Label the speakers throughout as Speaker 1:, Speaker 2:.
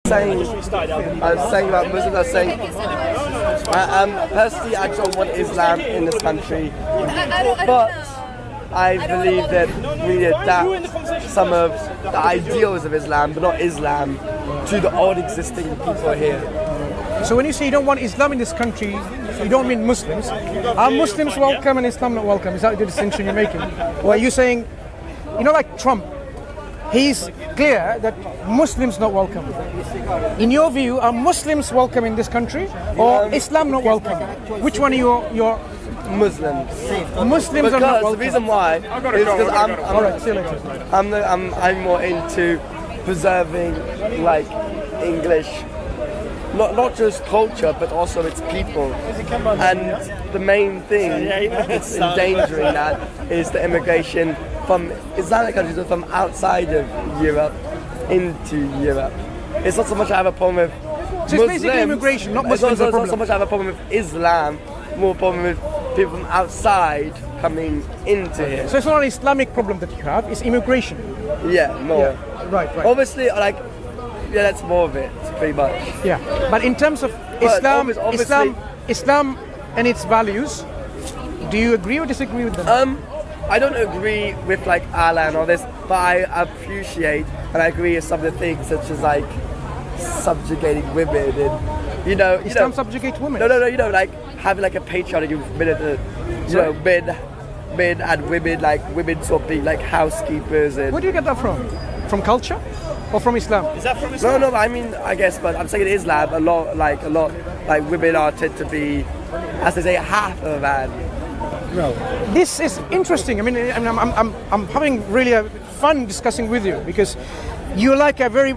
Speaker 1: saying about Muslims, I was saying, personally, I don't want Islam in this country, but I believe that we need to adapt some of the ideals of Islam, but not Islam, to the old existing people here.
Speaker 2: So when you say you don't want Islam in this country, you don't mean Muslims. Are Muslims welcome and Islam not welcome? Is that the distinction you're making? Or are you saying, like Trump, he's clear that Muslims not welcome. In your view, are Muslims welcome in this country or Islam not welcome? Which one are your
Speaker 1: Muslims?
Speaker 2: Muslims are not welcome.
Speaker 1: The reason why is because
Speaker 2: all right, see you later.
Speaker 1: I'm more into preserving like English, not just culture but also its people. And the main thing that's endangering that is the immigration from Islamic countries or from outside of Europe into Europe. It's not so much I have a problem with Muslims.
Speaker 2: So it's basically immigration, not Muslims.
Speaker 1: It's not so much I have a problem with Islam, more problem with people from outside coming into here.
Speaker 2: So it's not an Islamic problem that you have, it's immigration.
Speaker 1: Yeah, more.
Speaker 2: Yeah, right.
Speaker 1: Obviously, that's more of it, pretty much.
Speaker 2: Yeah, but in terms of Islam, Islam and its values, do you agree or disagree with them?
Speaker 1: I don't agree with Allah and all this, but I appreciate and I agree with some of the things such as subjugating women and
Speaker 2: Islam subjugates women.
Speaker 1: No, having a patriarchy with men and women, women sort of being housekeepers and.
Speaker 2: Where do you get that from? From culture or from Islam?
Speaker 3: Is that from Islam?
Speaker 1: No, I mean I guess, but I'm saying in Islam a lot women are tend to be, as they say, half of a man.
Speaker 2: No. This is interesting. I mean, I'm having really a fun discussing with you because you're like a very,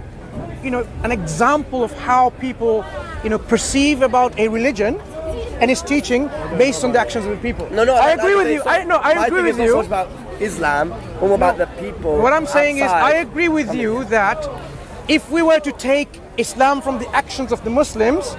Speaker 2: an example of how people, perceive about a religion and its teaching based on the actions of the people.
Speaker 1: No,
Speaker 2: I agree with you. I agree with you.
Speaker 1: It's not so much about Islam, or about the people.
Speaker 2: What I'm saying
Speaker 1: outside.
Speaker 2: is, I agree with you that if we were to take Islam from the actions of the Muslims,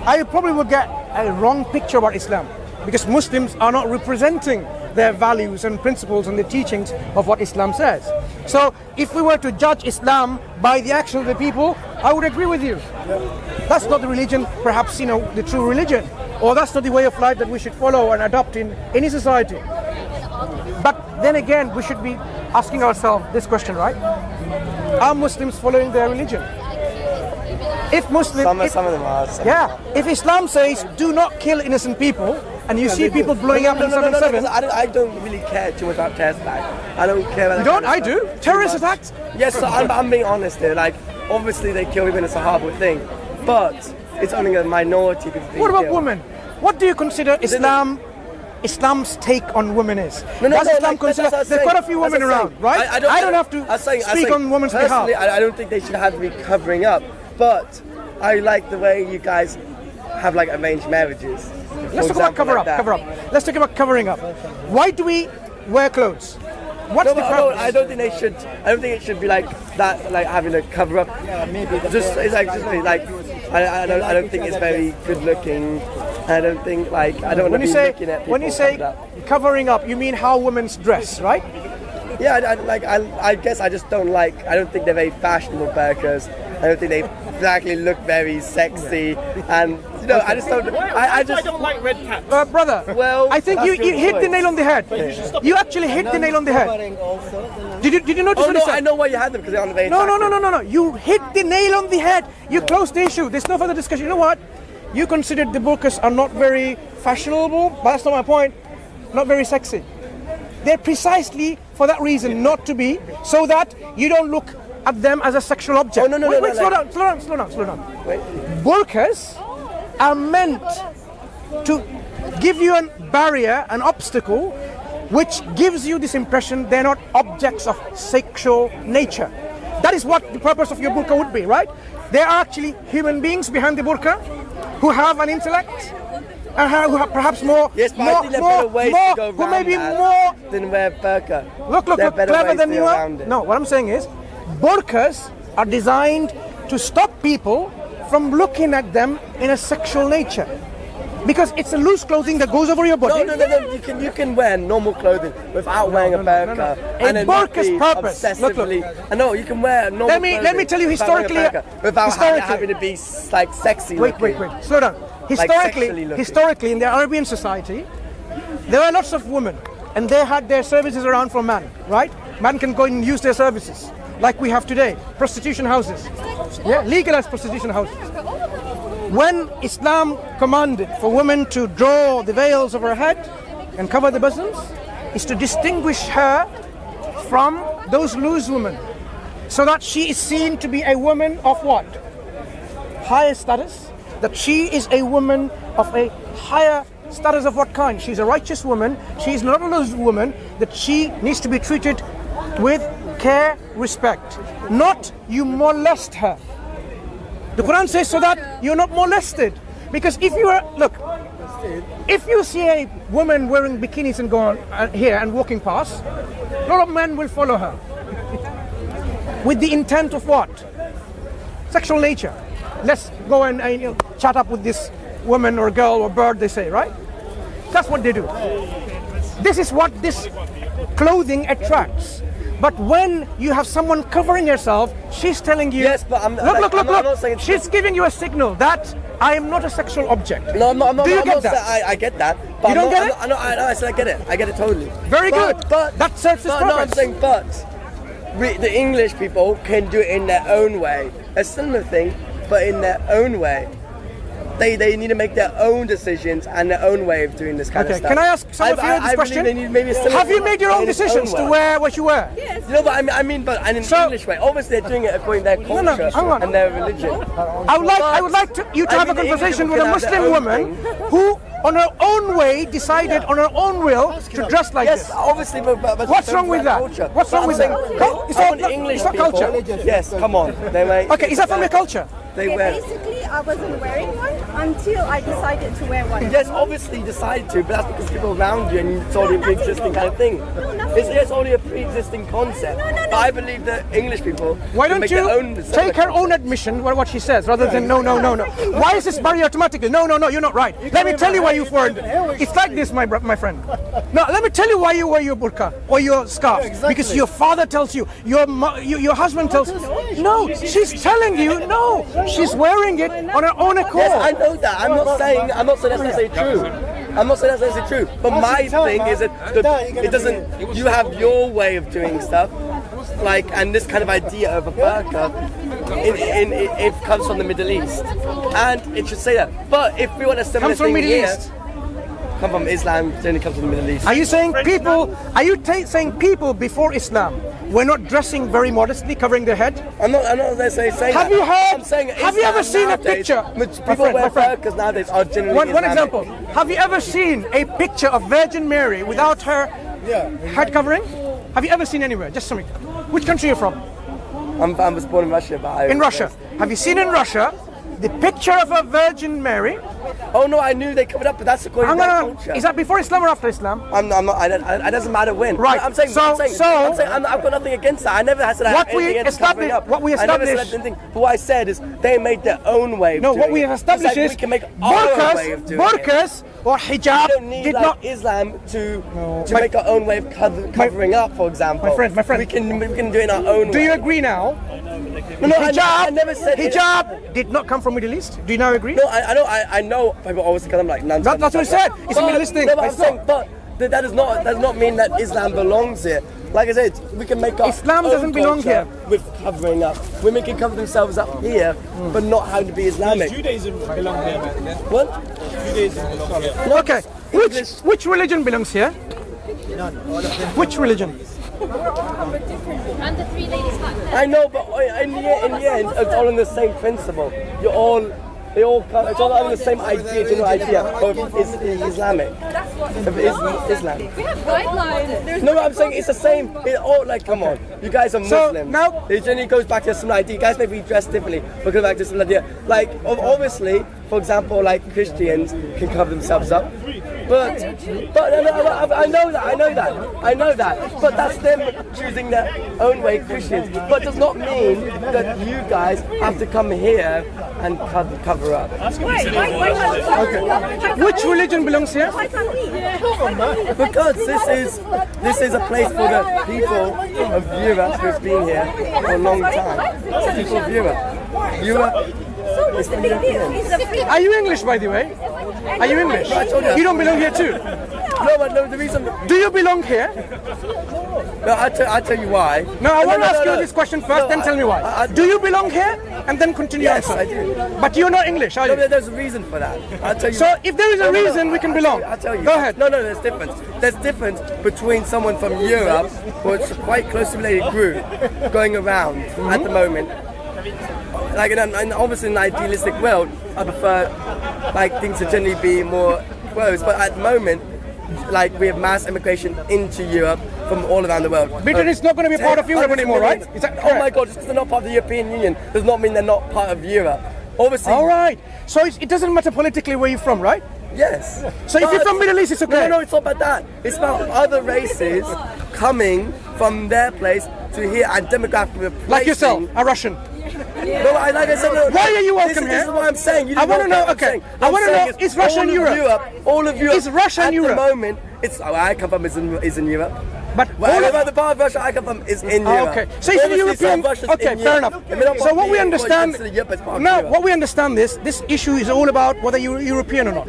Speaker 2: I probably would get a wrong picture about Islam. Because Muslims are not representing their values and principles and the teachings of what Islam says. So if we were to judge Islam by the actions of the people, I would agree with you. That's not the religion, perhaps, the true religion. Or that's not the way of life that we should follow and adopt in any society. But then again, we should be asking ourselves this question, right? Are Muslims following their religion? If Muslims...
Speaker 1: Some of them are.
Speaker 2: Yeah. If Islam says, do not kill innocent people, and you see people blowing up in 7/7.
Speaker 1: I don't really care too much about terrorist attacks. I don't care about that.
Speaker 2: You don't? I do. Terrorist attacks?
Speaker 1: Yes, so I'm being honest here. Obviously they kill women, it's a horrible thing. But it's only a minority people being
Speaker 2: What about
Speaker 1: killed.
Speaker 2: women? What do you consider Islam's take on women is? Does Islam consider... There's quite a few women around, right? I don't have to speak on women's behalf.
Speaker 1: I don't think they should have to be covering up. But I like the way you guys have arranged marriages.
Speaker 2: Let's talk about cover up. Let's talk about covering up. Why do we wear clothes? What's the problem?
Speaker 1: I don't think they should. I don't think it should be like that. Having a cover up. I don't think it's very good looking. I don't think I don't want to be looking at people.
Speaker 2: When you say covering up, you mean how women's dress, right?
Speaker 1: Yeah, I guess I just don't like. I don't think they're very fashionable burqas. I don't think they exactly look very sexy, and I just don't. I
Speaker 3: don't like red caps.
Speaker 2: Brother,
Speaker 1: well,
Speaker 2: I think you hit the nail on the head. You actually hit the nail on the head. Did you notice what he said?
Speaker 1: I know why you had them because they're on the very.
Speaker 2: No. You hit the nail on the head. You closed the issue. There's no further discussion. You know what? You considered the burqas are not very fashionable, but that's not my point. Not very sexy. They're precisely for that reason not to be, so that you don't look at them as a sexual object.
Speaker 1: Oh, no,
Speaker 2: wait, slow down.
Speaker 1: Wait.
Speaker 2: Burqas are meant to give you a barrier, an obstacle, which gives you this impression they're not objects of sexual nature. That is what the purpose of your burqa would be, right? There are actually human beings behind the burqa who have an intellect and who have perhaps more.
Speaker 1: Yes, but I think there are better ways to go
Speaker 2: who
Speaker 1: around
Speaker 2: may be
Speaker 1: that
Speaker 2: more
Speaker 1: than wear burqa.
Speaker 2: Look, clever than you are. No, what I'm saying is, burqas are designed to stop people from looking at them in a sexual nature. Because it's a loose clothing that goes over your body.
Speaker 1: No. You can wear normal clothing without wearing a burqa.
Speaker 2: No.
Speaker 1: And
Speaker 2: A burqa's purpose.
Speaker 1: Obsessively. I know you can wear normal clothing.
Speaker 2: Let me tell you historically.
Speaker 1: Without having to be like sexy.
Speaker 2: Wait. Slow down. Historically, in the Arabian society, there were lots of women, and they had their services around for men. Right? Men can go and use their services, like we have today. Prostitution houses. Yeah, legalized prostitution houses. When Islam commanded for women to draw the veils of her head and cover the bosoms, is to distinguish her from those loose women, so that she is seen to be a woman of what? Higher status. That she is a woman of a higher status of what kind? She's a righteous woman. She is not a loose woman. That she needs to be treated with care, respect. Not you molest her. The Quran says so that you're not molested. Because if you are, look, if you see a woman wearing bikinis and go on here and walking past, a lot of men will follow her. With the intent of what? Sexual nature. Let's go and chat up with this woman or girl or bird, they say, right? That's what they do. This is what this clothing attracts. But when you have someone covering herself, she's telling you,
Speaker 1: yes, but
Speaker 2: look.
Speaker 1: not saying
Speaker 2: She's giving you a signal that I am not a sexual object.
Speaker 1: No, I'm not.
Speaker 2: Do you
Speaker 1: I'm
Speaker 2: get
Speaker 1: not
Speaker 2: that?
Speaker 1: I get that. But
Speaker 2: You don't get it?
Speaker 1: I said I get it. I get it totally.
Speaker 2: Very good.
Speaker 1: But
Speaker 2: that serves its
Speaker 1: no, I'm
Speaker 2: purpose.
Speaker 1: saying the English people can do it in their own way. A similar thing, but in their own way. They need to make their own decisions and their own way of doing this kind of stuff.
Speaker 2: Can I ask some of you this question? Have you made your own decisions to wear what you wear?
Speaker 3: Yes.
Speaker 1: You know, but I mean, but in an English way. Obviously, they're doing it according to their culture
Speaker 2: hang on.
Speaker 1: and their religion.
Speaker 2: I would like you to have a conversation with a Muslim woman who, on her own way, decided on her own will to dress like this.
Speaker 1: Yes, obviously, but
Speaker 2: what's wrong with that?
Speaker 1: Culture.
Speaker 2: What's wrong with that?
Speaker 1: English
Speaker 2: it's not
Speaker 1: people.
Speaker 2: culture.
Speaker 1: Yes, come on.
Speaker 2: Okay, is that from your culture?
Speaker 1: They wear.
Speaker 3: Basically, I wasn't wearing one until I decided to wear one.
Speaker 1: Yes, obviously you decide to, but that's because people around you and it's already a pre-existing kind of thing. It's only a pre-existing concept. But I believe that English people
Speaker 2: Why don't
Speaker 1: make
Speaker 2: you
Speaker 1: their own
Speaker 2: take her own admission what she says rather than no. Why is this barrier automatically? No, you're not right. Let me tell you why you forward. It's like this, my friend. No, let me tell you why you wear your burqa or your scarf. Because your father tells you, your husband tells you. No, she's telling you no. She's wearing it on her own accord.
Speaker 1: Yes, I know that. I'm not saying that's necessarily true. I'm not saying that's necessarily true. But my thing is that it doesn't. You have your way of doing stuff, like, and this kind of idea of a burqa, it comes from the Middle East, and it should say that. But if we want a similar
Speaker 2: Comes from
Speaker 1: thing
Speaker 2: Middle
Speaker 1: here,
Speaker 2: East.
Speaker 1: come from Islam, it only comes from the Middle East.
Speaker 2: Are you saying people? Are you saying people before Islam were not dressing very modestly, covering their head?
Speaker 1: I'm not necessarily saying
Speaker 2: Have
Speaker 1: that.
Speaker 2: you heard?
Speaker 1: I'm saying
Speaker 2: Have you ever seen
Speaker 1: nowadays,
Speaker 2: a picture?
Speaker 1: People wear burqas nowadays are generally
Speaker 2: One
Speaker 1: Islamic.
Speaker 2: example. Have you ever seen a picture of Virgin Mary without her head covering? Have you ever seen anywhere? Just something. Which country are you from?
Speaker 1: I was born in Russia, but
Speaker 2: In Russia. Have you seen in Russia the picture of a Virgin Mary?
Speaker 1: Oh no, I knew they covered up, but that's according to their culture.
Speaker 2: Is that before Islam or after Islam?
Speaker 1: I'm not. It doesn't matter when.
Speaker 2: Right.
Speaker 1: I'm saying. I've got nothing against that. I never said I had anything against covering up.
Speaker 2: What we
Speaker 1: I never
Speaker 2: established.
Speaker 1: said anything. But what I said is they made their own way. Of
Speaker 2: No,
Speaker 1: doing
Speaker 2: what we
Speaker 1: it.
Speaker 2: have established
Speaker 1: It's like
Speaker 2: is
Speaker 1: we can make our way of doing
Speaker 2: burqas or hijab
Speaker 1: it. We don't need
Speaker 2: did
Speaker 1: like
Speaker 2: not.
Speaker 1: Islam to make our own way of covering up, for example.
Speaker 2: My friend.
Speaker 1: We can do it in our own way.
Speaker 2: Do you agree now?
Speaker 1: No,
Speaker 2: hijab.
Speaker 1: I never said
Speaker 2: hijab did not come from Middle East. Do you now agree?
Speaker 1: No, I know people always because I'm like none.
Speaker 2: That's what I said. It's a Middle East thing.
Speaker 1: No, but I'm saying, but that does not mean that Islam belongs here. Like I said, we can make our
Speaker 2: Islam
Speaker 1: own
Speaker 2: doesn't belong
Speaker 1: culture
Speaker 2: here.
Speaker 1: with covering up. Women can cover themselves up here, but not having to be Islamic.
Speaker 4: Judaism belong here, man.
Speaker 1: What?
Speaker 4: Judaism belong here.
Speaker 2: Okay. Which religion belongs here? Which religion?
Speaker 5: And the three ladies back there.
Speaker 1: I know, but in the end, it's all in the same principle. They all come. It's all under the same idea, general idea of Islamic. Of Islam.
Speaker 5: We have guidelines.
Speaker 1: No, I'm saying it's the same. Come on, you guys are
Speaker 2: So,
Speaker 1: Muslims.
Speaker 2: now-
Speaker 1: it generally goes back to a similar idea. You guys may be dressed differently, but go back to a similar idea. Like, obviously, for example, like Christians can cover themselves up. But I know that. But that's them choosing their own way, Christians. But it does not mean that you guys have to come here and cover up.
Speaker 3: Why can't
Speaker 2: Which religion belongs here?
Speaker 3: Why can't we?
Speaker 1: Because this is a place for the people of Europe who've been here for a long time. People of Europe.
Speaker 3: So what's the big deal? It's a free.
Speaker 2: Are you English, by the way? Are you English?
Speaker 1: I told you.
Speaker 2: You don't belong here too.
Speaker 1: No, the reason.
Speaker 2: Do you belong here?
Speaker 1: No, I'll tell you why.
Speaker 2: No, I want to ask you
Speaker 1: no.
Speaker 2: this question first,
Speaker 1: No,
Speaker 2: then tell me why.
Speaker 1: I-
Speaker 2: Do you belong here? And then continue
Speaker 1: Yes,
Speaker 2: answer.
Speaker 1: I do.
Speaker 2: But you're not English, are
Speaker 1: No,
Speaker 2: you?
Speaker 1: there's a reason for that. I'll tell you.
Speaker 2: So if there is a reason, we can belong.
Speaker 1: I'll tell you.
Speaker 2: Go ahead.
Speaker 1: No, there's difference. There's difference between someone from Europe, who is a quite closely related group, going around at the moment. Like in obviously in an idealistic world, I prefer like things to generally be more close. But at the moment, like we have mass immigration into Europe from all around the world.
Speaker 2: Britain is not going to be part of Europe anymore, right? Is that
Speaker 1: Oh my
Speaker 2: correct?
Speaker 1: God! Just because they're not part of the European Union does not mean they're not part of Europe. Obviously,
Speaker 2: All right. So it doesn't matter politically where you're from, right?
Speaker 1: yes.
Speaker 2: So if you're
Speaker 1: But-
Speaker 2: from Middle East, it's okay.
Speaker 1: No, it's not about that. It's about other races coming from their place to here and demographically replacing.
Speaker 2: Like yourself, a Russian.
Speaker 1: No, like I said, no.
Speaker 2: Why are you welcome
Speaker 1: this
Speaker 2: here?
Speaker 1: is what I'm saying. You
Speaker 2: I
Speaker 1: don't
Speaker 2: wanna know-
Speaker 1: what I'm
Speaker 2: okay.
Speaker 1: saying.
Speaker 2: I
Speaker 1: What
Speaker 2: wanna
Speaker 1: I'm
Speaker 2: know,
Speaker 1: saying
Speaker 2: is Russia in
Speaker 1: all of
Speaker 2: Europe?
Speaker 1: All of Europe.
Speaker 2: Is Russia in
Speaker 1: at
Speaker 2: Europe?
Speaker 1: the moment, it's where I come from is in Europe.
Speaker 2: But
Speaker 1: Well,
Speaker 2: all of-
Speaker 1: the part of Russia I come from is in Europe.
Speaker 2: Okay, so if the
Speaker 1: Obviously,
Speaker 2: European,
Speaker 1: some Russia's
Speaker 2: okay,
Speaker 1: in
Speaker 2: fair
Speaker 1: Europe.
Speaker 2: enough.
Speaker 1: I mean, I'm
Speaker 2: So
Speaker 1: not
Speaker 2: what we
Speaker 1: being
Speaker 2: understand
Speaker 1: considered Europe as part of
Speaker 2: now,
Speaker 1: Europe.
Speaker 2: what we understand this issue is all about whether you're European or not.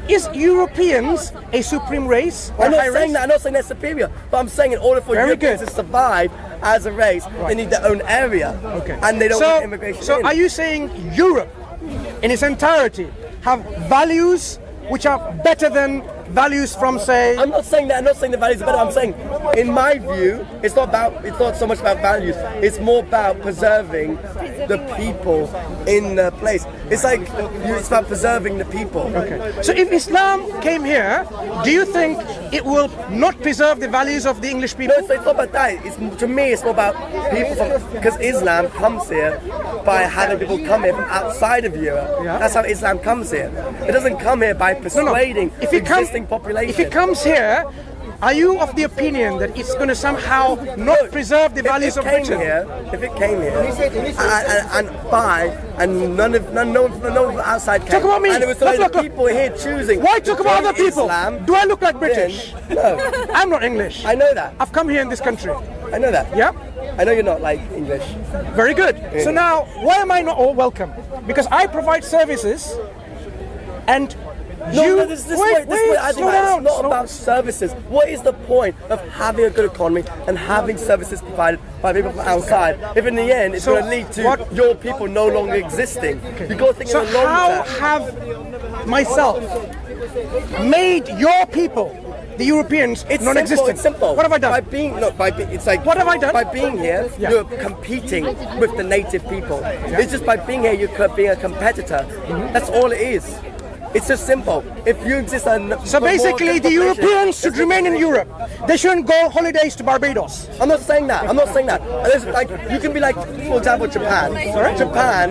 Speaker 2: Is Europeans a supreme race or
Speaker 1: I'm not
Speaker 2: high
Speaker 1: saying
Speaker 2: race?
Speaker 1: that. I'm not saying they're superior, but I'm saying in order for
Speaker 2: Very
Speaker 1: Europeans
Speaker 2: good.
Speaker 1: to survive as a race, they need their own area,
Speaker 2: Okay.
Speaker 1: and they don't want immigration.
Speaker 2: So
Speaker 1: in.
Speaker 2: are you saying Europe, in its entirety, have values which are better than values from, say,
Speaker 1: I'm not saying that. I'm not saying the values are better. I'm saying, in my view, it's not so much about values. It's more about preserving the people in the place. It's like it's about preserving the people.
Speaker 2: Okay. So if Islam came here, do you think it will not preserve the values of the English people?
Speaker 1: No, so it's not about that. To me, it's more about people from, because Islam comes here by having people come here from outside of Europe.
Speaker 2: Yeah.
Speaker 1: That's how Islam comes here. It doesn't come here by persuading
Speaker 2: If
Speaker 1: the
Speaker 2: it comes,
Speaker 1: existing population.
Speaker 2: if it comes here, are you of the opinion that it's going to somehow not preserve the values of Britain?
Speaker 1: If it came here, and no one from outside came,
Speaker 2: Talk about me.
Speaker 1: and it was
Speaker 2: Look,
Speaker 1: like
Speaker 2: look,
Speaker 1: the
Speaker 2: look.
Speaker 1: people here choosing.
Speaker 2: Why
Speaker 1: to
Speaker 2: talk about
Speaker 1: join
Speaker 2: other people?
Speaker 1: Islam,
Speaker 2: Do I look like British?
Speaker 1: then- no,
Speaker 2: I'm not English.
Speaker 1: I know that.
Speaker 2: I've come here in this country.
Speaker 1: I know that.
Speaker 2: Yeah?
Speaker 1: I know you're not like English.
Speaker 2: Very good. So now, why am I not all welcome? Because I provide services and you...
Speaker 1: This is what I think
Speaker 2: slow down.
Speaker 1: it's not about services. What is the point of having a good economy and having services provided by people from outside if in the end it's
Speaker 2: So
Speaker 1: going to lead to
Speaker 2: what-
Speaker 1: your people no longer existing? You've got to think
Speaker 2: So
Speaker 1: in the long
Speaker 2: how
Speaker 1: term.
Speaker 2: have myself made your people, the Europeans,
Speaker 1: It's
Speaker 2: non-existent?
Speaker 1: It's simple.
Speaker 2: What have I done?
Speaker 1: It's like
Speaker 2: What have I done?
Speaker 1: By being here,
Speaker 2: Yeah.
Speaker 1: you're competing with the native people. It's just by being here, you're being a competitor. That's all it is. It's just simple. If you exist on
Speaker 2: So basically, the Europeans should remain in Europe. They shouldn't go holidays to Barbados.
Speaker 1: I'm not saying that. There's, like, you can be like, for example, Japan. Japan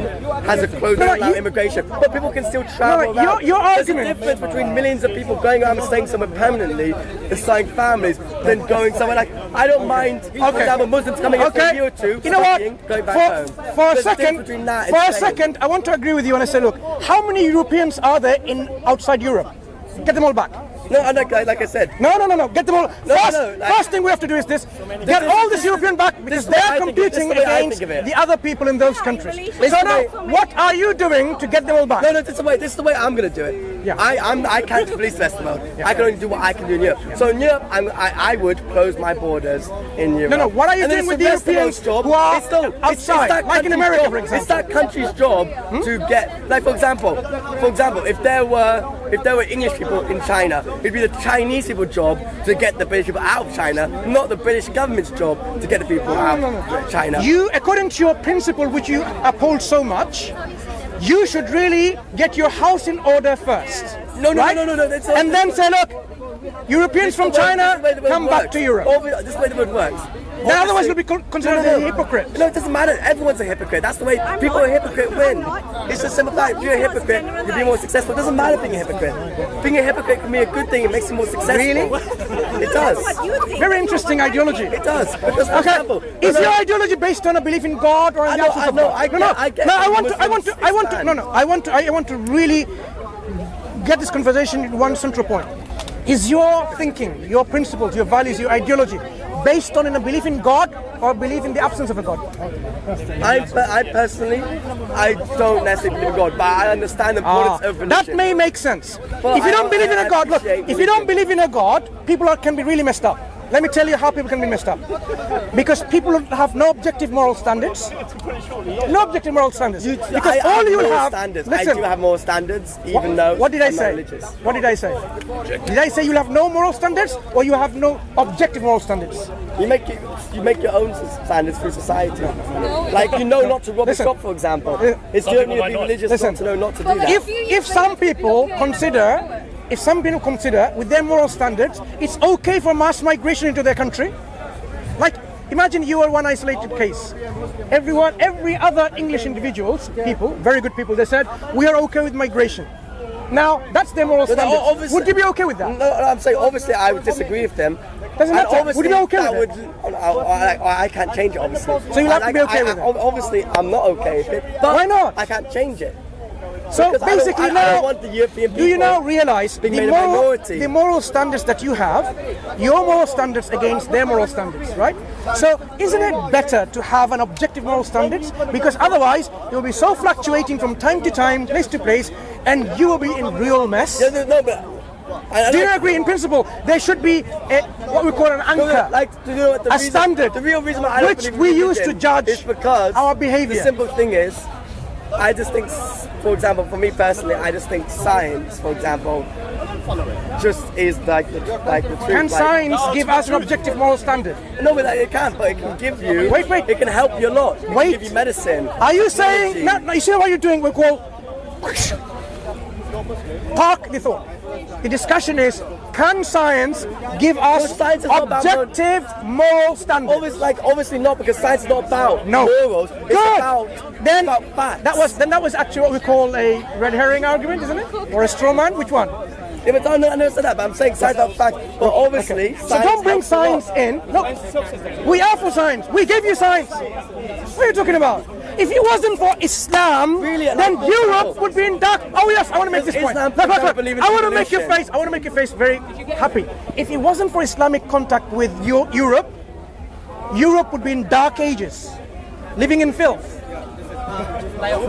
Speaker 1: has a closed
Speaker 2: No,
Speaker 1: about
Speaker 2: you-
Speaker 1: immigration, but people can still travel
Speaker 2: No,
Speaker 1: around.
Speaker 2: your
Speaker 1: There's
Speaker 2: argument-
Speaker 1: a difference between millions of people going around and staying somewhere permanently and starting families than going somewhere like, I don't mind, for example, Muslims coming in for a year or two,
Speaker 2: You know what?
Speaker 1: studying, going back home.
Speaker 2: For a
Speaker 1: There's difference
Speaker 2: second,
Speaker 1: between that and staying.
Speaker 2: I want to agree with you and I say, look, how many Europeans are there in outside Europe? Get them all back.
Speaker 1: No, like I said.
Speaker 2: No. Get them all. First thing we have to do is this. Get all this European back because
Speaker 1: is the way
Speaker 2: they're
Speaker 1: I think of it.
Speaker 2: competing
Speaker 1: This is the way I
Speaker 2: against
Speaker 1: think of it.
Speaker 2: the other people in those countries.
Speaker 1: This
Speaker 2: So
Speaker 1: is the
Speaker 2: now,
Speaker 1: way-
Speaker 2: what are you doing to get them all back?
Speaker 1: No, this is the way I'm going to do it.
Speaker 2: Yeah.
Speaker 1: I can't police the rest of the world. I can only do what I can do in Europe. So in Europe, I would close my borders in Europe.
Speaker 2: No, what are you
Speaker 1: And then
Speaker 2: doing with
Speaker 1: it's
Speaker 2: the
Speaker 1: rest of the
Speaker 2: Europeans
Speaker 1: world's
Speaker 2: who are
Speaker 1: It's still-
Speaker 2: outside,
Speaker 1: that
Speaker 2: like in
Speaker 1: country's
Speaker 2: America,
Speaker 1: job.
Speaker 2: for example?
Speaker 1: It's that country's job to get, like for example, if there were English people in China, it'd be the Chinese people's job to get the British people out of China, not the British government's job to get the people out of China.
Speaker 2: You, according to your principle, which you uphold so much, you should really get your house in order first.
Speaker 1: No,
Speaker 2: right?
Speaker 1: that's not-
Speaker 2: And then say, look, Europeans from China come back to Europe.
Speaker 1: This is the way the word works.
Speaker 2: Then otherwise you'll be considered a hypocrite.
Speaker 1: No, it doesn't matter. Everyone's a hypocrite. That's the way people who are hypocrite win. It's just simple fact. If you're a hypocrite, you'll be more successful. It doesn't matter being a hypocrite. Being a hypocrite can be a good thing. It makes you more successful.
Speaker 2: Really?
Speaker 1: It does.
Speaker 2: Very interesting ideology.
Speaker 1: It does. Because, for
Speaker 2: Okay,
Speaker 1: example,
Speaker 2: is your ideology based on a belief in God or in the absence of God? I want to really get this conversation in one central point. Is your thinking, your principles, your values, your ideology based on a belief in God or a belief in the absence of a God?
Speaker 1: I personally, I don't necessarily believe in God, but I understand the importance of religion.
Speaker 2: That may make sense.
Speaker 1: Well,
Speaker 2: if you don't believe in a God, look,
Speaker 1: appreciate
Speaker 2: if you don't believe in a God, people can be really messed up. Let me tell you how people can be messed up. Because people have no objective moral standards. No objective moral standards. Because all you have...
Speaker 1: Standards.
Speaker 2: Listen,
Speaker 1: I do have moral standards, even though
Speaker 2: what did I
Speaker 1: I'm not
Speaker 2: say?
Speaker 1: religious.
Speaker 2: What did I say? Did I say you have no moral standards or you have no objective moral standards?
Speaker 1: You make your own standards through society. Like you know not to rob a shop, for example. It's you don't need to be religious not to know not to do that.
Speaker 2: If some people consider with their moral standards, it's okay for mass migration into their country. Like, imagine you are one isolated case. Every other English people, very good people, they said, we are okay with migration. Now, that's their moral standards. Would you be okay with that?
Speaker 1: No, I'm saying obviously I would disagree with them.
Speaker 2: Doesn't matter. Would you be okay with it?
Speaker 1: I can't change it, obviously.
Speaker 2: So you have to be okay with it?
Speaker 1: Obviously, I'm not okay with it. But
Speaker 2: why not?
Speaker 1: I can't change it.
Speaker 2: So
Speaker 1: Because
Speaker 2: basically
Speaker 1: I don't want the European people
Speaker 2: do you now realize
Speaker 1: being made a minority.
Speaker 2: the moral standards that you have, your moral standards against their moral standards, right? So isn't it better to have an objective moral standards? Because otherwise you'll be so fluctuating from time to time, place to place, and you will be in real mess.
Speaker 1: Yeah, no, but
Speaker 2: Do you agree in principle there should be what we call an anchor, a standard,
Speaker 1: the real reason why I don't
Speaker 2: which
Speaker 1: believe in
Speaker 2: we use
Speaker 1: religion
Speaker 2: to judge
Speaker 1: is because
Speaker 2: our behavior?
Speaker 1: The simple thing is, I just think, for example, for me personally, I just think science, for example, just is like the truth.
Speaker 2: Can science give us an objective moral standard?
Speaker 1: No, but it can't. But it can give you.
Speaker 2: Wait.
Speaker 1: It can help you a lot. It
Speaker 2: Wait.
Speaker 1: can give you medicine.
Speaker 2: Are you saying? No, you see what you're doing? We call park the thought. The discussion is: can science give us
Speaker 1: science is not about
Speaker 2: objective moral standards?
Speaker 1: Obviously not, because science is not about morals. It's
Speaker 2: Good.
Speaker 1: about facts.
Speaker 2: That was actually what we call a red herring argument, isn't it? Or a straw man? Which one?
Speaker 1: Yeah, but I never said that. But I'm saying science about facts. But obviously,
Speaker 2: okay. So don't bring science in. No, we are for science. We gave you science. What are you talking about? If it wasn't for Islam, then Europe would be in dark. Oh yes, I want to make this point. Look. I want to make your face. I want to make your face very happy. If it wasn't for Islamic contact with Europe would be in dark ages, living in filth.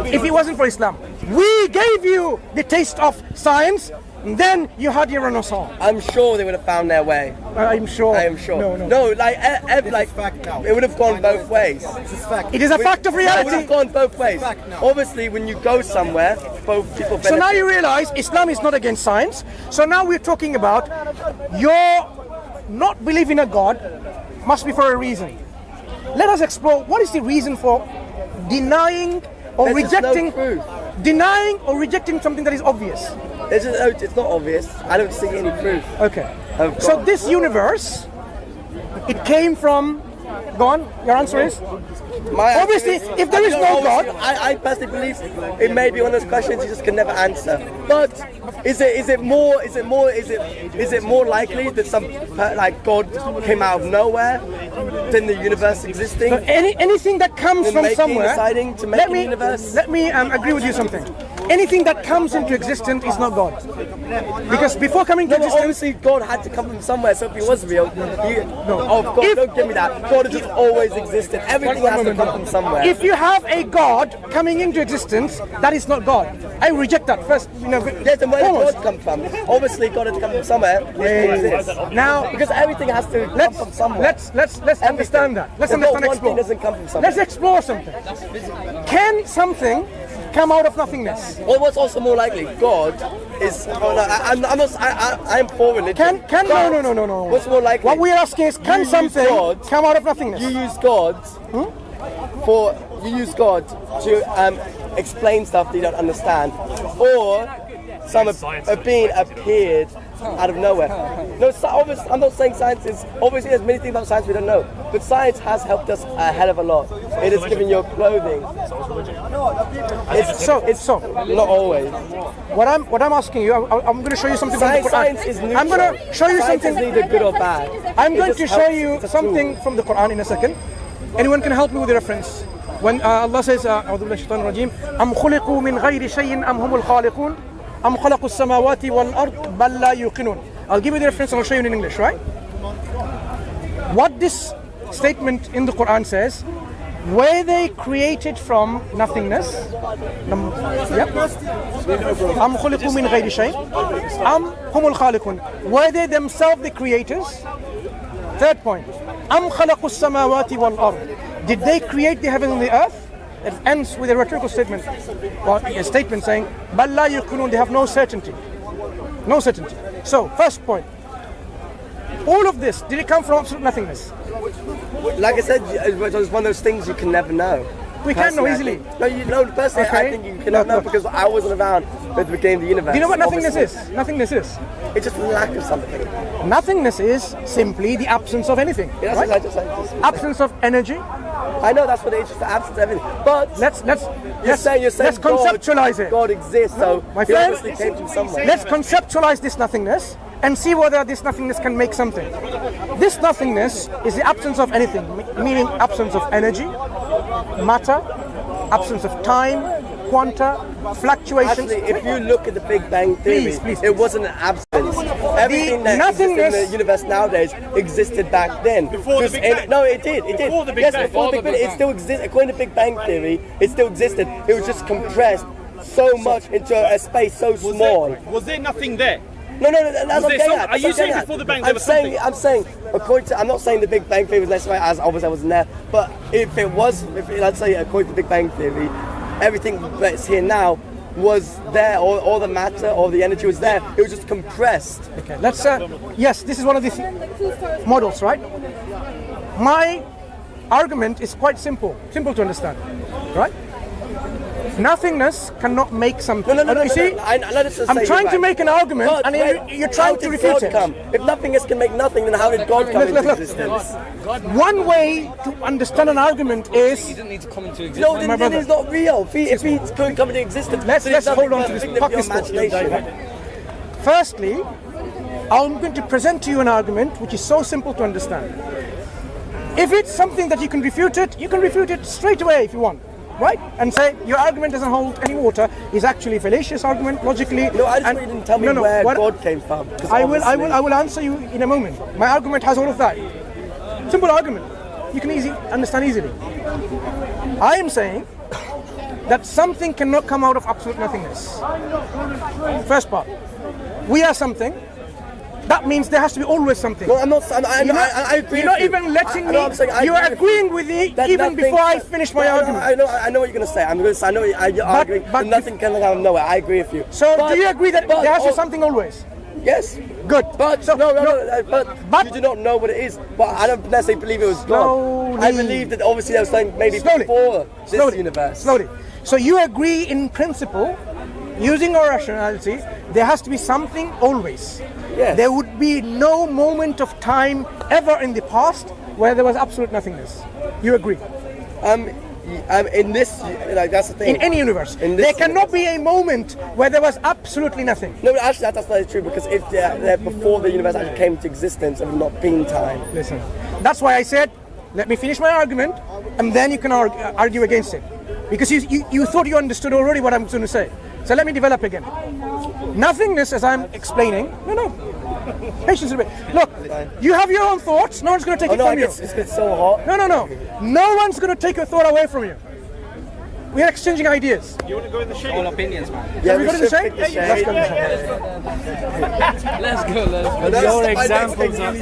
Speaker 2: If it wasn't for Islam, we gave you the taste of science. Then you had your Renaissance.
Speaker 1: I'm sure they would have found their way.
Speaker 2: I'm sure.
Speaker 1: I am sure.
Speaker 2: No,
Speaker 1: it would have gone both ways.
Speaker 2: It is a fact of reality.
Speaker 1: It would have gone both ways. Obviously, when you go somewhere, both people benefit.
Speaker 2: So now you realize Islam is not against science. So now we're talking about your not believing in a God must be for a reason. Let us explore what is the reason for denying or rejecting something that is obvious.
Speaker 1: It's not obvious. I don't see any proof.
Speaker 2: Okay. So this universe, it came from... Go on, your answer is? Obviously, if there is no God...
Speaker 1: I personally believe it may be one of those questions you just can never answer. But is it more likely that some God came out of nowhere than the universe existing?
Speaker 2: So anything that comes from somewhere...
Speaker 1: Deciding to make a universe?
Speaker 2: Let me agree with you something. Anything that comes into existence is not God. Because before coming to existence...
Speaker 1: Obviously God had to come from somewhere, so if he was real... God, don't give me that. God has just always existed. Everything has to come from somewhere.
Speaker 2: If you have a God coming into existence, that is not God. I reject that first.
Speaker 1: Yes, and where did God come from? Obviously God had to come from somewhere.
Speaker 2: Now,
Speaker 1: because everything has to come from somewhere.
Speaker 2: Let's understand that. Let's understand.
Speaker 1: One thing doesn't come from somewhere.
Speaker 2: Let's explore something. Can something come out of nothingness?
Speaker 1: Well, what's also more likely? God is... I'm for religion.
Speaker 2: No.
Speaker 1: What's more likely?
Speaker 2: What we're asking is, can something come out of nothingness?
Speaker 1: You use God to explain stuff that you don't understand, or some being appeared out of nowhere. No, obviously, I'm not saying science is, obviously there's many things about science we don't know, but science has helped us a hell of a lot. It has given your clothing. It's not always.
Speaker 2: What I'm asking you, I'm going to show you something from the Quran.
Speaker 1: Science is neutral.
Speaker 2: I'm going to show you
Speaker 1: science
Speaker 2: something.
Speaker 1: Is either good or bad.
Speaker 2: I'm going to show you something from the Quran in a second. Anyone can help me with the reference. When Allah says, أعوذ بالله الشيطان الرجيم, أم خلقوا من غير شيء أم هم الخالقون أم خلقوا السماوات والأرض بل لا يوقنون. I'll give you the reference and I'll show you in English, right? What this statement in the Quran says, were they created from nothingness? Yep. أم خلقوا من غير شيء أم هم الخالقون. Were they themselves the creators? Third point. أم خلقوا السماوات والأرض. Did they create the heaven and the earth? It ends with a rhetorical statement, or a statement saying, بل لا يوقنون. They have no certainty. No certainty. So, first point. All of this, did it come from absolute nothingness?
Speaker 1: Like I said, it was one of those things you can never know.
Speaker 2: We can know easily.
Speaker 1: Personally, I think you cannot know because I wasn't around when it became the universe.
Speaker 2: Do you know what nothingness is? Nothingness is?
Speaker 1: It's just lack of something.
Speaker 2: Nothingness is simply the absence of anything.
Speaker 1: Yeah,
Speaker 2: right?
Speaker 1: just
Speaker 2: absence of energy.
Speaker 1: I know that's what it is, just the absence of everything. But
Speaker 2: let's
Speaker 1: let's
Speaker 2: conceptualize it.
Speaker 1: God exists, so
Speaker 2: my
Speaker 1: he
Speaker 2: friend,
Speaker 1: obviously came from somewhere.
Speaker 2: Let's conceptualize this nothingness and see whether this nothingness can make something. This nothingness is the absence of anything, meaning absence of energy, matter, absence of time, quanta, fluctuations.
Speaker 1: Actually, if you look at the Big Bang Theory,
Speaker 2: please.
Speaker 1: It wasn't an absence. Everything that exists in the universe nowadays existed back then.
Speaker 4: Before the Big Bang?
Speaker 1: No, it did.
Speaker 4: Before the Big
Speaker 1: Yes,
Speaker 4: Bang.
Speaker 1: before the Big Bang. It still existed. According to Big Bang Theory, it still existed. It was just compressed so much into a space so small.
Speaker 4: Was there nothing there?
Speaker 1: No, that's what I'm saying.
Speaker 4: Are you saying before the Bang there was something?
Speaker 1: I'm saying, according to, I'm not saying the Big Bang Theory was necessary, as obviously I wasn't there, but if let's say according to the Big Bang Theory, everything that's here now was there, all the matter, all the energy was there, it was just compressed.
Speaker 2: Okay, let's, yes, this is one of the models, right? My argument is quite simple to understand, right? Nothingness cannot make something.
Speaker 1: No,
Speaker 2: you see, I'm trying to make an argument, and you're trying to refute it.
Speaker 1: If nothingness can make nothing, then how did God come into existence?
Speaker 2: One way to understand an argument is...
Speaker 6: He didn't need to come into existence.
Speaker 1: No, then it's not real. If he couldn't come into existence,
Speaker 2: let's hold on to this. Fuck this thought. Firstly, I'm going to present to you an argument which is so simple to understand. If it's something that you can refute it straight away if you want. Right? And say your argument doesn't hold any water is actually a fallacious argument logically.
Speaker 1: No, I just want you didn't tell me where God came from.
Speaker 2: I will answer you in a moment. My argument has all of that. Simple argument. You can understand easily. I am saying that something cannot come out of absolute nothingness. First part. We are something. That means there has to be always something.
Speaker 1: No, I'm not. I agree.
Speaker 2: You're not even letting me. You are agreeing with me even before I finish my argument.
Speaker 1: I know what you're going to say. I know you're arguing. But nothing can come out of nowhere. I agree with you.
Speaker 2: So do you agree that there has to be something always?
Speaker 1: Yes.
Speaker 2: Good.
Speaker 1: But but you do not know what it is. But I don't necessarily believe it was God. I believe that obviously there was something maybe before this universe.
Speaker 2: Slowly. So you agree in principle, using our rationality, there has to be something always.
Speaker 1: Yes.
Speaker 2: There would be no moment of time ever in the past where there was absolute nothingness. You agree?
Speaker 1: In this, that's the thing.
Speaker 2: In any universe, there cannot be a moment where there was absolutely nothing.
Speaker 1: No, but actually that's not true because if they're before the universe actually came into existence, it would not been time.
Speaker 2: Listen, that's why I said, let me finish my argument, and then you can argue against it, because you thought you understood already what I'm going to say. So let me develop again. Nothingness, as I'm explaining, no, patience a bit. Look, you have your own thoughts, no one's going to take it from you.
Speaker 1: It's so hot.
Speaker 2: No one's going to take your thought away from you. We are exchanging ideas.
Speaker 4: You want to go in the shade?
Speaker 6: All opinions, man.
Speaker 1: Yeah,
Speaker 2: we go to the shade?
Speaker 1: Let's go.
Speaker 6: Let's go.
Speaker 1: Your examples are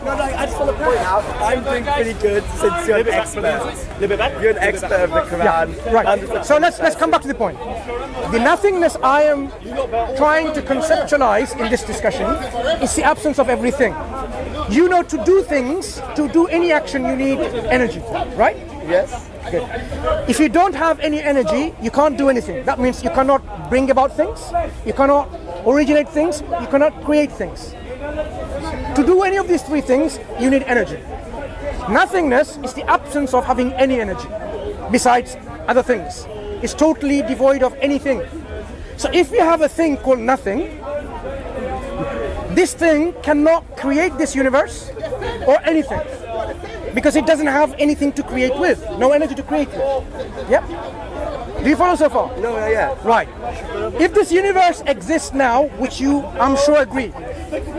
Speaker 1: I just want to point out, I'm doing pretty good since you're an expert. You're an expert of the Quran.
Speaker 2: Yeah, right. So let's come back to the point. The nothingness I am trying to conceptualize in this discussion is the absence of everything. You know, to do things, to do any action, you need energy, right?
Speaker 1: Yes.
Speaker 2: Good. If you don't have any energy, you can't do anything. That means you cannot bring about things, you cannot originate things, you cannot create things. To do any of these three things, you need energy. Nothingness is the absence of having any energy besides other things. It's totally devoid of anything. So if you have a thing called nothing, this thing cannot create this universe or anything, because it doesn't have anything to create with, no energy to create with. Yep. Do you follow so far?
Speaker 1: No, yeah.
Speaker 2: Right. If this universe exists now, which you, I'm sure, agree.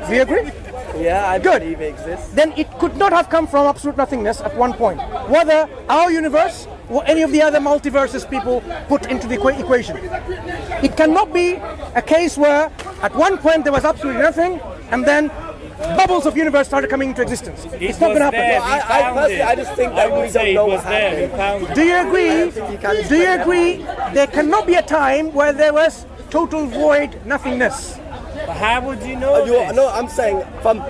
Speaker 2: Do you agree?
Speaker 1: Yeah, I
Speaker 2: Good.
Speaker 1: believe it exists.
Speaker 2: Then it could not have come from absolute nothingness at one point. Whether our universe or any of the other multiverses people put into the equation. It cannot be a case where at one point there was absolutely nothing and then bubbles of universe started coming into existence. It's not going to happen.
Speaker 1: I just think that we don't know what happened.
Speaker 2: Do you agree? Do you agree there cannot be a time where there was total void nothingness?
Speaker 6: But how would you know this?
Speaker 1: No, I'm saying from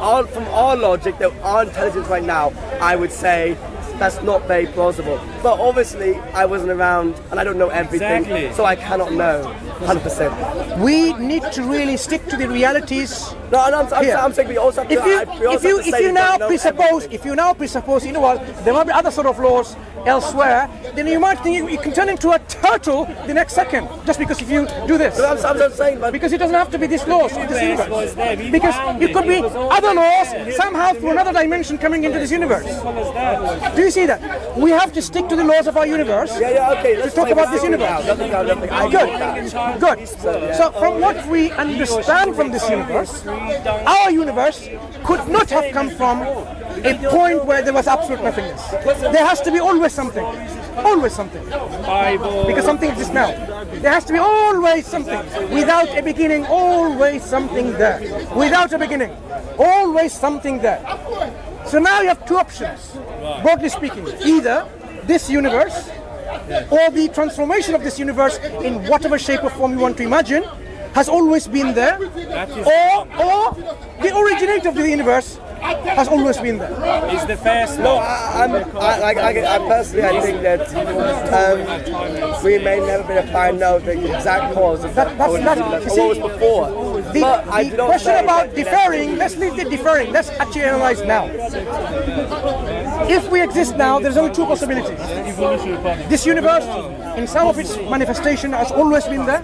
Speaker 1: our logic, that our intelligence right now, I would say that's not very plausible. But obviously, I wasn't around and I don't know everything,
Speaker 6: Exactly.
Speaker 1: so I cannot know 100%.
Speaker 2: We need to really stick to the realities.
Speaker 1: No, and
Speaker 2: Here.
Speaker 1: I'm saying we also have to,
Speaker 2: If you now presuppose, you know what, there might be other sort of laws elsewhere, then you might think you can turn into a turtle the next second, just because if you do this.
Speaker 1: I'm just saying, but
Speaker 2: Because it doesn't have to be this laws of this
Speaker 6: was
Speaker 2: universe.
Speaker 6: there. We
Speaker 2: Because
Speaker 6: found
Speaker 2: it could
Speaker 6: it.
Speaker 2: be
Speaker 6: It was all
Speaker 2: other laws
Speaker 6: there.
Speaker 2: somehow through another dimension coming into this universe.
Speaker 6: Simple as that.
Speaker 2: Do you see that? We have to stick to the laws of our universe.
Speaker 1: yeah, okay. Let's
Speaker 2: talk about this universe.
Speaker 1: Nothing.
Speaker 2: Good. So from what we understand from this universe, our universe could not have come from a point where there was absolute nothingness. There has to be always something. Always something.
Speaker 6: Bible.
Speaker 2: Because something exists now. There has to be always something. Without a beginning, always something there. Without a beginning, always something there. So now you have two options, broadly speaking. Either this universe or the transformation of this universe in whatever shape or form you want to imagine has always been there, or the originator of the universe has always been there.
Speaker 6: Is the first
Speaker 1: No,
Speaker 6: law.
Speaker 1: I personally, I think that we may never be able to find out the exact cause of
Speaker 2: That's
Speaker 1: what was before. But I
Speaker 2: The
Speaker 1: do not
Speaker 2: question
Speaker 1: say
Speaker 2: about
Speaker 1: that-
Speaker 2: deferring, let's leave the deferring, let's actually analyze now. If we exist now, there's only two possibilities. This universe, in some of its manifestation, has always been there,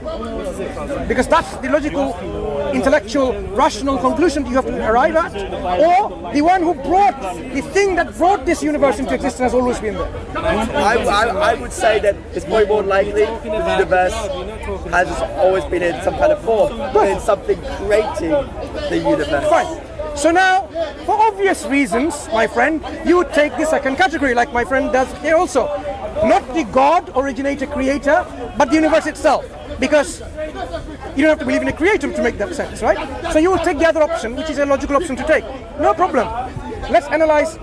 Speaker 2: because that's the logical, intellectual, rational conclusion you have to arrive at, or the one who brought, the thing that brought this universe into existence has always been there.
Speaker 1: I would say that it's probably more likely the universe has always been in some kind of form, but in something creating the universe.
Speaker 2: Fine. So now, for obvious reasons, my friend, you would take the second category, like my friend does here also. Not the God, originator, creator, but the universe itself. Because you don't have to believe in a creator to make that sense, right? So you will take the other option, which is a logical option to take. No problem. Let's analyze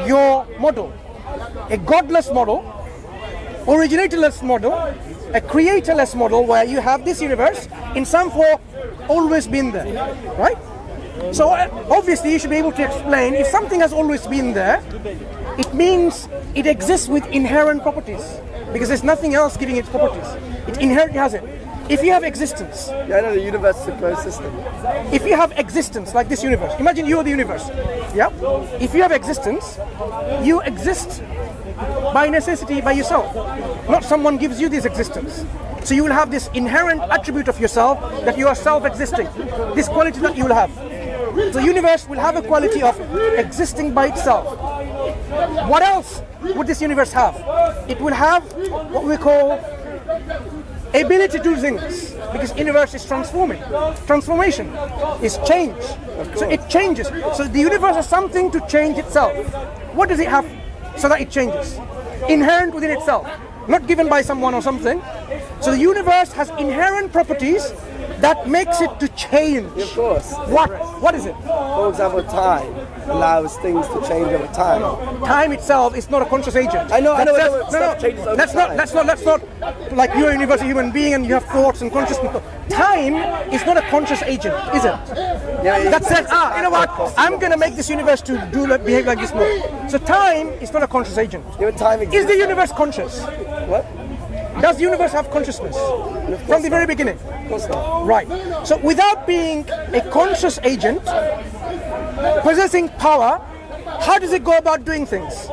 Speaker 2: your model. A godless model, originatorless model, a creatorless model where you have this universe in some form always been there, right? So obviously you should be able to explain if something has always been there, it means it exists with inherent properties, because there's nothing else giving its properties. It inherently has it. If you have existence,
Speaker 1: Yeah, I know the universe is a closed system.
Speaker 2: if you have existence like this universe, imagine you are the universe, yeah? If you have existence, you exist by necessity by yourself. Not someone gives you this existence. So you will have this inherent attribute of yourself that you are self-existing, this quality that you will have. So universe will have a quality of existing by itself. What else would this universe have? It will have what we call ability to do things, because universe is transforming. Transformation is change. So it changes. So the universe has something to change itself. What does it have so that it changes? Inherent within itself, not given by someone or something. So the universe has inherent properties that makes it to change.
Speaker 1: Of course.
Speaker 2: What is it?
Speaker 1: For example, time allows things to change over time.
Speaker 2: Time itself is not a conscious agent.
Speaker 1: I know.
Speaker 2: Stuff changes over time. Let's not like you're a universal human being and you have thoughts and consciousness. Time is not a conscious agent, is it?
Speaker 1: Yeah,
Speaker 2: that says, you know what? I'm going to make this universe to behave like this more. So time is not a conscious agent.
Speaker 1: Yeah, time
Speaker 2: is the universe conscious?
Speaker 1: What?
Speaker 2: Does the universe have consciousness from the very beginning?
Speaker 1: Of course not.
Speaker 2: Right. So without being a conscious agent, possessing power, how does it go about doing things?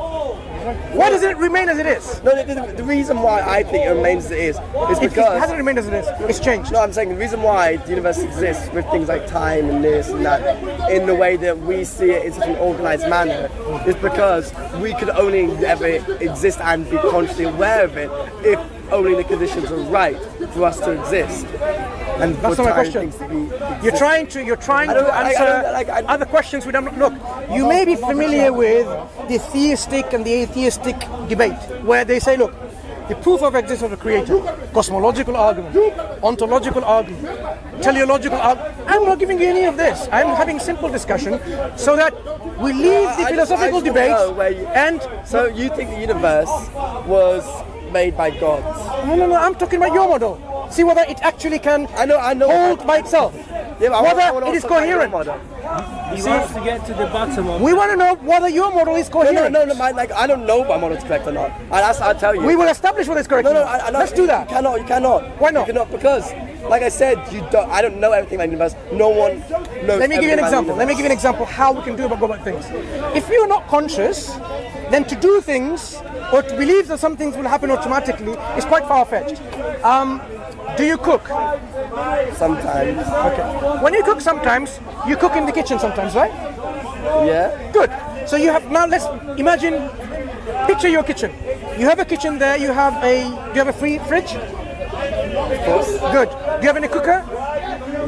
Speaker 2: Why does it remain as it is?
Speaker 1: No, the reason why I think it remains as it is because...
Speaker 2: It hasn't remained as it is. It's changed.
Speaker 1: No, I'm saying the reason why the universe exists with things like time and this and that in the way that we see it in such an organised manner is because we could only ever exist and be consciously aware of it if only the conditions are right for us to exist. And
Speaker 2: that's not my question. You're trying to answer other questions we don't look. You may be familiar with the theistic and the atheistic debate, where they say, look, the proof of existence of the Creator, cosmological argument, ontological argument, teleological argument. I'm not giving you any of this. I'm having simple discussion so that we leave the philosophical debate.
Speaker 1: So you think the universe was made by God?
Speaker 2: No, I'm talking about your model. See whether it actually can hold by itself.
Speaker 1: Yeah,
Speaker 2: whether it is coherent.
Speaker 6: He wants to get to the bottom of it.
Speaker 2: We want to know whether your model is coherent.
Speaker 1: No, I don't know if my model is correct or not. I'll tell you.
Speaker 2: We will establish whether it's correct or not. Let's do that.
Speaker 1: You cannot.
Speaker 2: Why not?
Speaker 1: You cannot, because, like I said, I don't know everything about the universe. No one knows.
Speaker 2: Let me give you an example. Let me give you an example how we can go about things. If you're not conscious, then to do things or to believe that some things will happen automatically is quite far-fetched. Do you cook?
Speaker 1: Sometimes.
Speaker 2: Okay. When you cook sometimes, you cook in the kitchen sometimes, right?
Speaker 1: Yeah.
Speaker 2: Good. So you have, now let's imagine, picture your kitchen. You have a kitchen there, do you have a free fridge?
Speaker 1: Of course.
Speaker 2: Good. Do you have any cooker?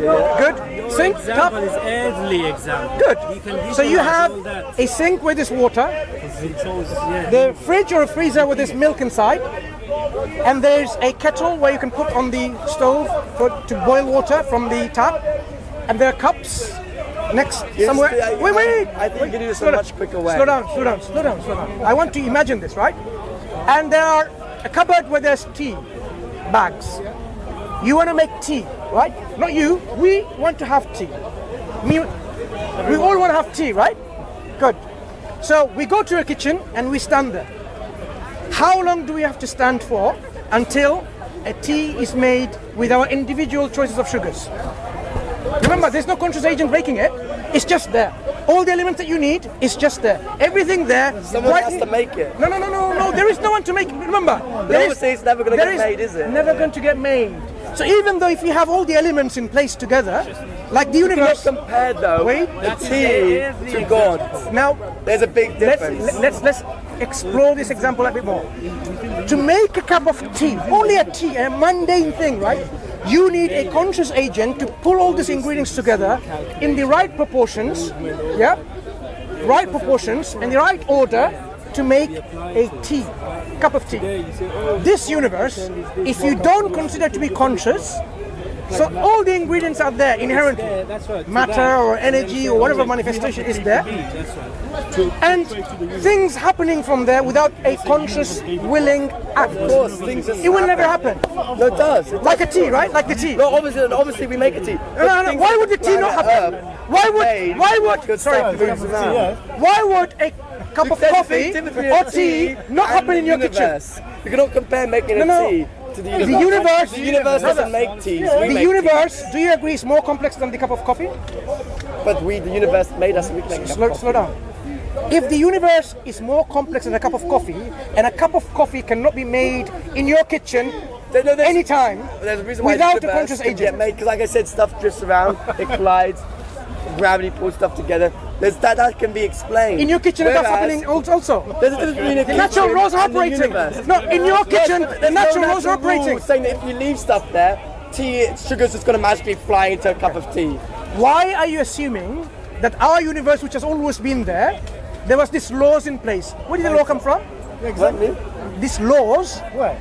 Speaker 1: Yeah.
Speaker 2: Good. Sink? Tap?
Speaker 6: Example is earthly example.
Speaker 2: Good. So you have a sink with this water, the fridge or a freezer with this milk inside, and there's a kettle where you can put on the stove to boil water from the tap, and there are cups next somewhere. Wait.
Speaker 1: I think you can do this in a much quicker way.
Speaker 2: Slow down. I want to imagine this, right? And there are a cupboard where there's tea bags. You want to make tea, right? Not you. We want to have tea. We all want to have tea, right? Good. So we go to a kitchen and we stand there. How long do we have to stand for until a tea is made with our individual choices of sugars? Remember, there's no conscious agent making it. It's just there. All the elements that you need is just there. Everything there.
Speaker 1: Someone has to make it.
Speaker 2: No. There is no one to make it. Remember,
Speaker 1: it's never going to get made, is it?
Speaker 2: Never going to get made. So even though if you have all the elements in place together, like the universe.
Speaker 1: You cannot compare though the tea to God.
Speaker 2: Now
Speaker 1: there's a big difference.
Speaker 2: Let's explore this example a bit more. To make a cup of tea, only a tea, a mundane thing, right? You need a conscious agent to pull all these ingredients together in the right proportions, right proportions and the right order to make a cup of tea. This universe, if you don't consider to be conscious, so all the ingredients are there inherently, matter or energy or whatever manifestation is there, and things happening from there without a conscious, willing act.
Speaker 1: Of course, things
Speaker 2: it will never happen.
Speaker 1: No, it does.
Speaker 2: Like a tea, right? Like the tea.
Speaker 1: No, obviously we make a tea.
Speaker 2: No. Why would the tea not happen? Why would a cup of coffee or tea not happen in your kitchen?
Speaker 1: You cannot compare making a tea to the universe. The universe doesn't make teas.
Speaker 2: The universe, do you agree, is more complex than the cup of coffee?
Speaker 1: But the universe made us. We can make a cup of coffee.
Speaker 2: Slow down. If the universe is more complex than a cup of coffee, and a cup of coffee cannot be made in your kitchen anytime without a conscious agent.
Speaker 1: Because like I said, stuff drifts around, it collides, gravity pulls stuff together. That can be explained.
Speaker 2: In your kitchen, that's happening also.
Speaker 1: There's a difference between a
Speaker 2: the natural laws are operating. No, in your kitchen, the natural laws are operating.
Speaker 1: Saying that if you leave stuff there, sugar's just going to magically fly into a cup of tea.
Speaker 2: Why are you assuming that our universe, which has always been there was these laws in place? Where did the law come from?
Speaker 1: Exactly.
Speaker 2: These laws.
Speaker 1: Where?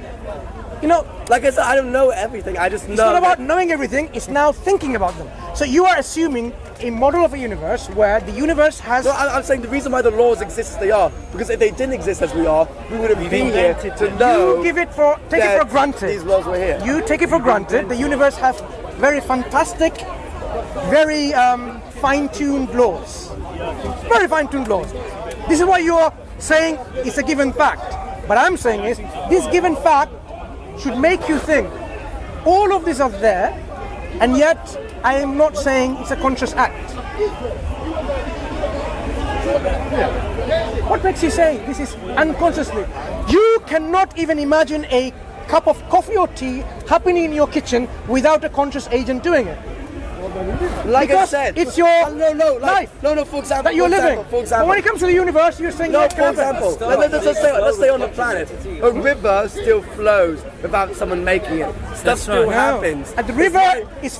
Speaker 2: You know,
Speaker 1: Like I said, I don't know everything. I just know.
Speaker 2: it's not about
Speaker 1: that-
Speaker 2: knowing everything, it's now thinking about them. So you are assuming a model of a universe where the universe has...
Speaker 1: No, I'm saying the reason why the laws exist as they are, because if they didn't exist as we are, we wouldn't be here to know.
Speaker 2: You give it for, take it
Speaker 1: that
Speaker 2: for granted.
Speaker 1: These laws were here.
Speaker 2: You take it for granted. The universe has very fantastic, very fine-tuned laws. Very fine-tuned laws. This is why you're saying it's a given fact. But I'm saying is, this given fact should make you think. All of these are there, and yet I am not saying it's a conscious act. What makes you say this is unconsciously? You cannot even imagine a cup of coffee or tea happening in your kitchen without a conscious agent doing it.
Speaker 1: Like
Speaker 2: Because
Speaker 1: I said,
Speaker 2: it's your life
Speaker 1: for example,
Speaker 2: that you're living.
Speaker 1: For example,
Speaker 2: But when it comes to the universe, you're saying
Speaker 1: no,
Speaker 2: that
Speaker 1: for
Speaker 2: can happen.
Speaker 1: example, let's stay on the planet. A river still flows without someone making it. Stuff still
Speaker 6: right.
Speaker 1: happens.
Speaker 2: And the
Speaker 1: It's
Speaker 2: river
Speaker 1: like-
Speaker 2: is